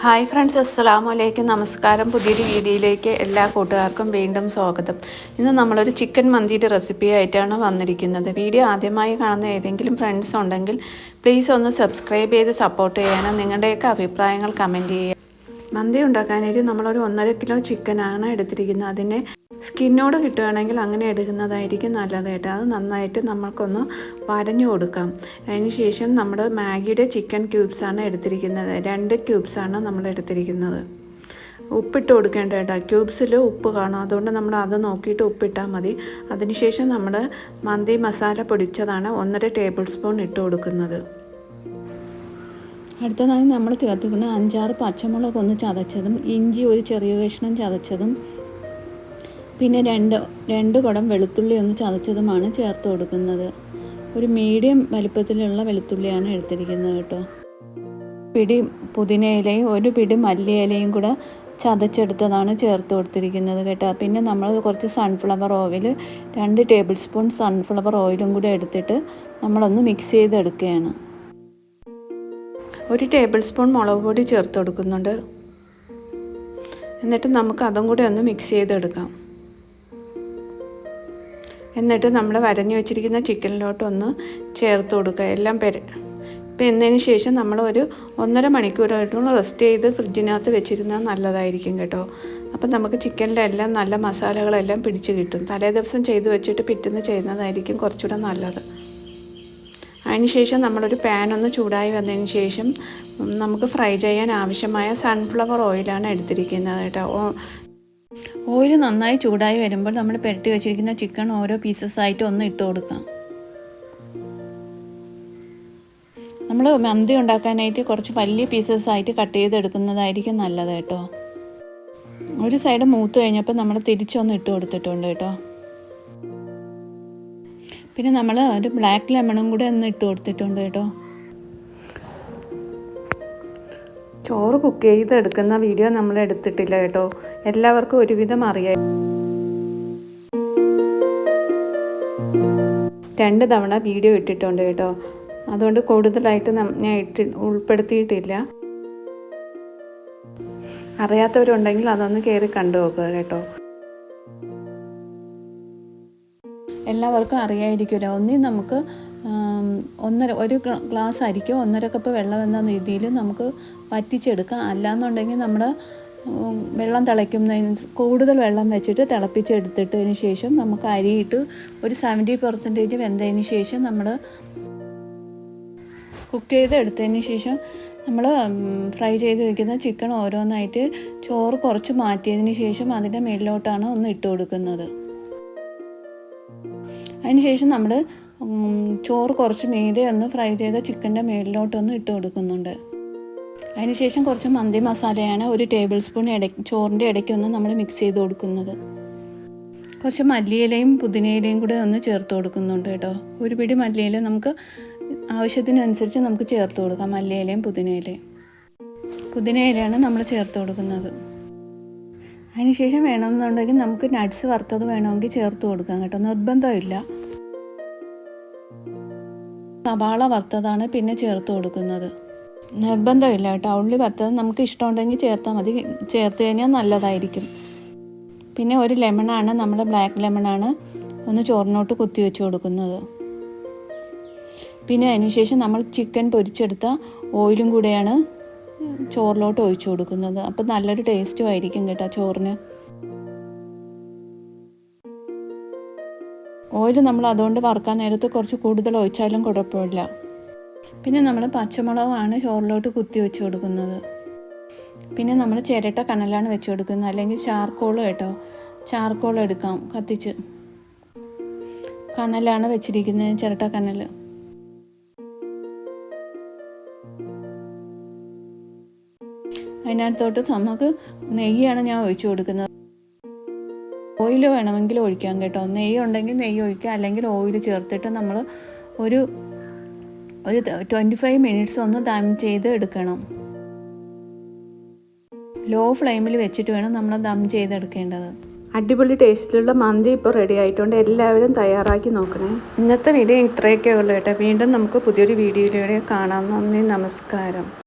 Hi friends, അസ്സലാമു അലൈക്കും. നമസ്കാരം. പുതിയൊരു വീഡിയോയിലേക്ക് എല്ലാ കൂട്ടുകാർക്കും വീണ്ടും സ്വാഗതം. ഇന്ന് നമ്മളൊരു ചിക്കൻ മന്തിയുടെ റെസിപ്പി ആയിട്ടാണ് വന്നിരിക്കുന്നത്. വീഡിയോ ആദ്യമായി കാണുന്ന ഏതെങ്കിലും ഫ്രണ്ട്സ് ഉണ്ടെങ്കിൽ പ്ലീസ് ഒന്ന് സബ്സ്ക്രൈബ് ചെയ്ത് സപ്പോർട്ട് ചെയ്യാനും നിങ്ങളുടെയൊക്കെ അഭിപ്രായങ്ങൾ കമൻറ്റ് ചെയ്യുക. മന്തി ഉണ്ടാക്കാനായിട്ട് നമ്മളൊരു 1.5 കിലോ ചിക്കനാണ് എടുത്തിരിക്കുന്നത്. അതിനെ സ്കിന്നോട് കിട്ടുകയാണെങ്കിൽ അങ്ങനെ എടുക്കുന്നതായിരിക്കും നല്ലത് കേട്ടോ. അത് നന്നായിട്ട് നമ്മൾക്കൊന്ന് വരഞ്ഞു കൊടുക്കാം. അതിന് ശേഷം നമ്മൾ മാഗിയുടെ ചിക്കൻ ക്യൂബ്സാണ് എടുത്തിരിക്കുന്നത്. 2 ക്യൂബ്സാണ് നമ്മൾ എടുത്തിരിക്കുന്നത്. ഉപ്പിട്ട് കൊടുക്കേണ്ട കേട്ടോ. ക്യൂബ്സിൽ ഉപ്പ് കാണും, അതുകൊണ്ട് നമ്മൾ അത് നോക്കിയിട്ട് ഉപ്പിട്ടാൽ മതി. അതിനുശേഷം നമ്മൾ മന്തി മസാല പൊടിച്ചതാണ് 1.5 ടേബിൾ സ്പൂൺ ഇട്ട് കൊടുക്കുന്നത്. അടുത്തതായി നമ്മൾ ചേർത്തുകൊണ്ട് 5-6 പച്ചമുളക് ഒന്ന് ചതച്ചതും, ഇഞ്ചി ഒരു ചെറിയ കഷ്ണം ചതച്ചതും, പിന്നെ രണ്ട് കുടം വെളുത്തുള്ളി ഒന്ന് ചതച്ചതുമാണ് ചേർത്ത് കൊടുക്കുന്നത്. ഒരു മീഡിയം വലിപ്പത്തിലുള്ള വെളുത്തുള്ളിയാണ് എടുത്തിരിക്കുന്നത് കേട്ടോ. പിടി പുതിനയിലയും ഒരു പിടി മല്ലിയിലയും കൂടെ ചതച്ചെടുത്തതാണ് ചേർത്ത് കൊടുത്തിരിക്കുന്നത് കേട്ടോ. പിന്നെ നമ്മൾ കുറച്ച് sunflower oil 2 table spoon sunflower ഓയിലും കൂടെ എടുത്തിട്ട് നമ്മളൊന്ന് മിക്സ് ചെയ്തെടുക്കുകയാണ്. 1 ടേബിൾ സ്പൂൺ മുളക് പൊടി ചേർത്ത് കൊടുക്കുന്നുണ്ട്. എന്നിട്ട് നമുക്ക് അതും കൂടെ ഒന്ന് മിക്സ് ചെയ്തെടുക്കാം. എന്നിട്ട് നമ്മൾ വരഞ്ഞു വെച്ചിരിക്കുന്ന ചിക്കനിലോട്ടൊന്ന് ചേർത്ത് കൊടുക്കുക. എല്ലാം എന്നതിന് ശേഷം നമ്മൾ ഒരു 1.5 മണിക്കൂറായിട്ടുള്ള റെസ്റ്റ് ചെയ്ത് ഫ്രിഡ്ജിനകത്ത് വെച്ചിരുന്നാൽ നല്ലതായിരിക്കും കേട്ടോ. അപ്പം നമുക്ക് ചിക്കനിലെല്ലാം നല്ല മസാലകളെല്ലാം പിടിച്ച് കിട്ടും. തലേ ദിവസം ചെയ്ത് വെച്ചിട്ട് പിറ്റേന്ന് ചെയ്യുന്നതായിരിക്കും കുറച്ചുകൂടെ നല്ലത്. അതിനുശേഷം നമ്മളൊരു പാൻ ഒന്ന് ചൂടായി വന്നതിന് ശേഷം നമുക്ക് ഫ്രൈ ചെയ്യാൻ ആവശ്യമായ സൺഫ്ലവർ ഓയിലാണ് എടുത്തിരിക്കുന്നത് കേട്ടോ. ഓയിൽ നന്നായി ചൂടായി വരുമ്പോൾ നമ്മൾ പുരട്ടി വെച്ചിരിക്കുന്ന ചിക്കൻ ഓരോ പീസസ് ആയിട്ട് ഒന്ന് ഇട്ട് കൊടുക്കാം. നമ്മൾ മന്തി ഉണ്ടാക്കാനായിട്ട് കുറച്ച് വലിയ പീസസ് ആയിട്ട് കട്ട് ചെയ്തെടുക്കുന്നതായിരിക്കും നല്ലത് കേട്ടോ. ഒരു സൈഡ് മൂത്ത് കഴിഞ്ഞപ്പോൾ നമ്മൾ തിരിച്ചൊന്ന് ഇട്ട് കൊടുത്തിട്ടുണ്ട് കേട്ടോ. പിന്നെ നമ്മൾ ഒരു ബ്ലാക്ക് ലെമണും കൂടെ ഒന്ന് ഇട്ട് കൊടുത്തിട്ടുണ്ട് കേട്ടോ. ചോറ് കുക്ക് ചെയ്തെടുക്കുന്ന വീഡിയോ നമ്മൾ എടുത്തിട്ടില്ല കേട്ടോ. എല്ലാവർക്കും ഒരുവിധം അറിയാം. 2 തവണ വീഡിയോ ഇട്ടിട്ടുണ്ട് കേട്ടോ. അതുകൊണ്ട് കൂടുതലായിട്ട് ഞാൻ ഉൾപ്പെടുത്തിയിട്ടില്ല. അറിയാത്തവരുണ്ടെങ്കിൽ അതൊന്ന് കയറി കണ്ടു നോക്കുക കേട്ടോ. എല്ലാവർക്കും അറിയായിരിക്കുമല്ലോ. നമുക്ക് ഒരു ഗ്ലാസ് അരിക്കോ 1.5 കപ്പ് വെള്ളം എന്ന രീതിയിൽ നമുക്ക് വറ്റിച്ചെടുക്കാം. അല്ലാന്നുണ്ടെങ്കിൽ നമ്മൾ വെള്ളം തിളയ്ക്കുന്നതിന് കൂടുതൽ വെള്ളം വെച്ചിട്ട് തിളപ്പിച്ചെടുത്തിട്ടതിന് ശേഷം നമുക്ക് അരിയിട്ട് ഒരു 70% വെന്തതിന് ശേഷം നമ്മൾ കുക്ക് ചെയ്തെടുത്തതിന് ശേഷം നമ്മൾ ഫ്രൈ ചെയ്ത് വയ്ക്കുന്ന ചിക്കൻ ഓരോന്നായിട്ട് ചോറ് കുറച്ച് മാറ്റിയതിന് ശേഷം അതിൻ്റെ മേലിലോട്ടാണ് ഒന്ന് ഇട്ട് കൊടുക്കുന്നത്. അതിനുശേഷം നമ്മൾ ചോറ് കുറച്ച് മീതെ ഒന്ന് ഫ്രൈ ചെയ്ത ചിക്കൻ്റെ മേലിലോട്ടൊന്ന് ഇട്ട് കൊടുക്കുന്നുണ്ട്. അതിനുശേഷം കുറച്ച് മന്തി മസാലയാണ് 1 ടേബിൾ സ്പൂൺ ചോറിൻ്റെ ഇടയ്ക്കൊന്ന് നമ്മൾ മിക്സ് ചെയ്ത് കൊടുക്കുന്നത്. കുറച്ച് മല്ലിയിലയും പുതിനയിലയും കൂടെ ഒന്ന് ചേർത്ത് കൊടുക്കുന്നുണ്ട് കേട്ടോ. ഒരു പിടി മല്ലിയില നമുക്ക് ആവശ്യത്തിനനുസരിച്ച് നമുക്ക് ചേർത്ത് കൊടുക്കാം. മല്ലിയിലയും പുതിനയിലയാണ് നമ്മൾ ചേർത്ത് കൊടുക്കുന്നത്. അതിനുശേഷം വേണമെന്നുണ്ടെങ്കിൽ നമുക്ക് നട്ട്സ് വറുത്തത് വേണമെങ്കിൽ ചേർത്ത് കൊടുക്കാം കേട്ടോ. നിർബന്ധമില്ല. സവാള വറുത്തതാണ് പിന്നെ ചേർത്ത് കൊടുക്കുന്നത്. നിർബന്ധമില്ല കേട്ടോ. ഉള്ളി വറുത്തത് നമുക്ക് ഇഷ്ടമുണ്ടെങ്കിൽ ചേർത്താൽ മതി. ചേർത്ത് കഴിഞ്ഞാൽ നല്ലതായിരിക്കും. പിന്നെ ഒരു ലെമണാണ്, നമ്മൾ ബ്ലാക്ക് ലെമണാണ് ഒന്ന് ചോറിനോട്ട് കുത്തി വെച്ച് കൊടുക്കുന്നത്. പിന്നെ അതിനുശേഷം നമ്മൾ ചിക്കൻ പൊരിച്ചെടുത്ത ഓയിലും കൂടെയാണ് ചോറിലോട്ട് ഒഴിച്ചു കൊടുക്കുന്നത്. അപ്പം നല്ലൊരു ടേസ്റ്റും ആയിരിക്കും കേട്ടോ ചോറിന്. ഓയിൽ നമ്മൾ അതുകൊണ്ട് വറുക്കാൻ നേരത്ത് കുറച്ച് കൂടുതൽ ഒഴിച്ചാലും കുഴപ്പമില്ല. പിന്നെ നമ്മൾ പച്ചമുളകാണ് ചോറിലോട്ട് കുത്തി വെച്ച് കൊടുക്കുന്നത്. പിന്നെ നമ്മൾ ചിരട്ട കനലാണ് വെച്ച് കൊടുക്കുന്നത്, അല്ലെങ്കിൽ ചാർക്കോൾ കേട്ടോ. ചാർക്കോൾ എടുക്കാം കത്തിച്ച്. കനലാണ് വെച്ചിരിക്കുന്നത്, ചിരട്ട കനൽ. അതിനകത്തോട്ട് നമുക്ക് നെയ്യാണ് ഞാൻ ഒഴിച്ചു കൊടുക്കുന്നത്. ഓയിൽ വേണമെങ്കിൽ ഒഴിക്കാം കേട്ടോ. നെയ്യ് ഉണ്ടെങ്കിൽ നെയ്യ് ഒഴിക്കുക, അല്ലെങ്കിൽ ഓയിൽ ചേർത്തിട്ട് നമ്മൾ ഒരു 25 മിനിറ്റ്സ് ഒന്ന് ദം ചെയ്ത് എടുക്കണം. ലോ ഫ്ലെയിമിൽ വെച്ചിട്ട് വേണം നമ്മൾ ദം ചെയ്തെടുക്കേണ്ടത്. അടിപൊളി ടേസ്റ്റിലുള്ള മന്തി ഇപ്പോൾ റെഡി ആയിട്ടുണ്ട്. എല്ലാവരും തയ്യാറാക്കി നോക്കണേ. ഇന്നത്തെ വീഡിയോ ഇത്രയൊക്കെ ഉള്ളൂ കേട്ടോ. വീണ്ടും നമുക്ക് പുതിയൊരു വീഡിയോയിലൂടെ കാണാം. നന്ദി, നമസ്കാരം.